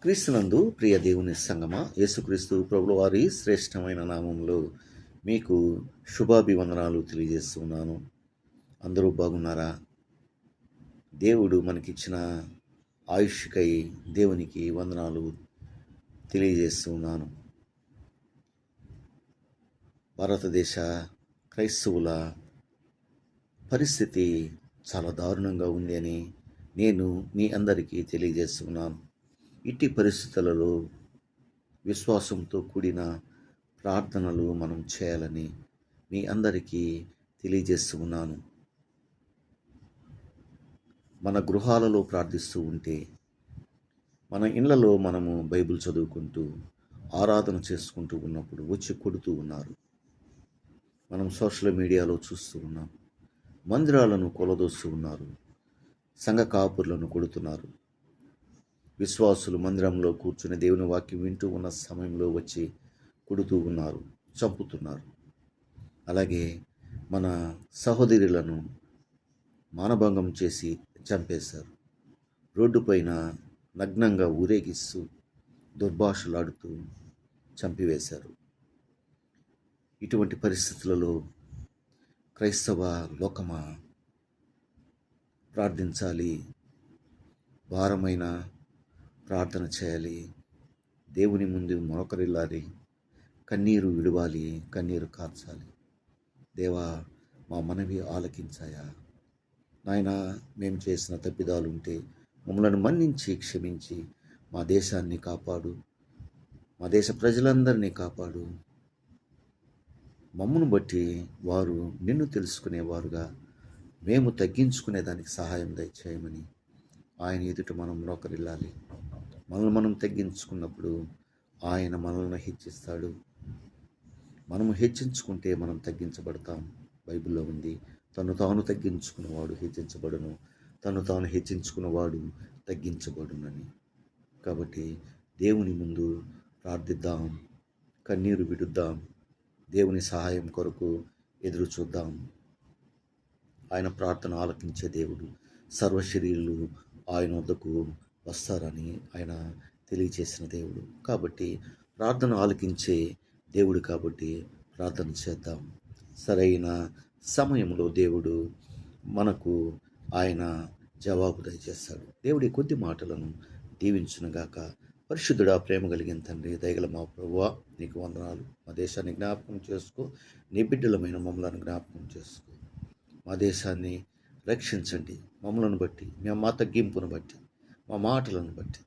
క్రీస్తునందు ప్రియ దేవుని సంగమా, యేసుక్రీస్తు ప్రభుల వారి శ్రేష్టమైన నామంలో మీకు శుభాభివందనాలు తెలియజేస్తున్నాను. అందరూ బాగున్నారా? దేవుడు మనకిచ్చిన ఆయుష్కై దేవునికి వందనాలు తెలియజేస్తున్నాను. భారతదేశ క్రైస్తవుల పరిస్థితి చాలా దారుణంగా ఉంది అని నేను మీ అందరికీ తెలియజేస్తున్నాను. ఇట్టి పరిస్థితులలో విశ్వాసంతో కూడిన ప్రార్థనలు మనం చేయాలని మీ అందరికీ తెలియజేస్తూ ఉన్నాను. మన గృహాలలో ప్రార్థిస్తూ ఉంటే, మన ఇళ్లలో మనము బైబిల్ చదువుకుంటూ ఆరాధన చేసుకుంటూ ఉన్నప్పుడు వచ్చి కొడుతూ ఉన్నారు. మనం సోషల్ మీడియాలో చూస్తూ ఉన్నాం. మందిరాలను కొలదోస్తూ ఉన్నారు. సంఘ కాపుర్లను కొడుతున్నారు. విశ్వాసులు మందిరంలో కూర్చుని దేవుని వాక్యం వింటూ ఉన్న సమయంలో వచ్చి కొడుతూ ఉన్నారు, చంపుతున్నారు. అలాగే మన సహోదరులను మానభంగం చేసి చంపేశారు. రోడ్డుపైన నగ్నంగా ఊరేగిస్తూ దుర్భాషలాడుతూ చంపివేశారు. ఇటువంటి పరిస్థితులలో క్రైస్తవ లోకమా ప్రార్థించాలి, భారమైన ప్రార్థన చేయాలి, దేవుని ముందు మోకరిల్లాలి, కన్నీరు విడవాలి, కన్నీరు కార్చాలి. దేవా, మా మనవి ఆలకించాయా నాయన, మేము చేసిన తప్పిదాలుంటే మమ్మల్ని మన్నించి క్షమించి మా దేశాన్ని కాపాడు, మా దేశ ప్రజలందరినీ కాపాడు. మమ్మను బట్టి వారు నిన్ను తెలుసుకునేవారుగా మేము తగ్గించుకునేదానికి సహాయం దయచేయమని ఆయన ఎదుట మనం మోకరిల్లాలి. మనల్ని మనం తగ్గించుకున్నప్పుడు ఆయన మనల్ని హెచ్చిస్తాడు. మనము హెచ్చించుకుంటే మనం తగ్గించబడతాం. బైబిల్లో ఉంది, తను తాను తగ్గించుకున్నవాడు హెచ్చించబడును, తను తాను హెచ్చించుకున్నవాడు తగ్గించబడునని. కాబట్టి దేవుని ముందు ప్రార్థిద్దాం, కన్నీరు విడుద్దాం, దేవుని సహాయం కొరకు ఎదురు చూద్దాం. ఆయన ప్రార్థన ఆలకించే దేవుడు. సర్వశరీరులు ఆయన వద్దకు వస్తారని ఆయన తెలియచేసిన దేవుడు. కాబట్టి ప్రార్థన ఆలకించే దేవుడు కాబట్టి ప్రార్థన చేద్దాం. సరైన సమయంలో దేవుడు మనకు ఆయన జవాబు దయచేస్తాడు. దేవుడి కొద్ది మాటలను దీవించునుగాక. పరిశుద్ధుడా, ప్రేమ కలిగిన తండ్రి, దయగల మా ప్రభువా, నీకు వందనాలు. మా దేశాన్ని జ్ఞాపకం చేసుకో, నీ బిడ్డలమైన మమ్మల్ని జ్ఞాపకం చేసుకో. మా దేశాన్ని రక్షించండి. మమ్మలను బట్టి, మా తగ్గింపును బట్టి, మా మాటలను బట్టి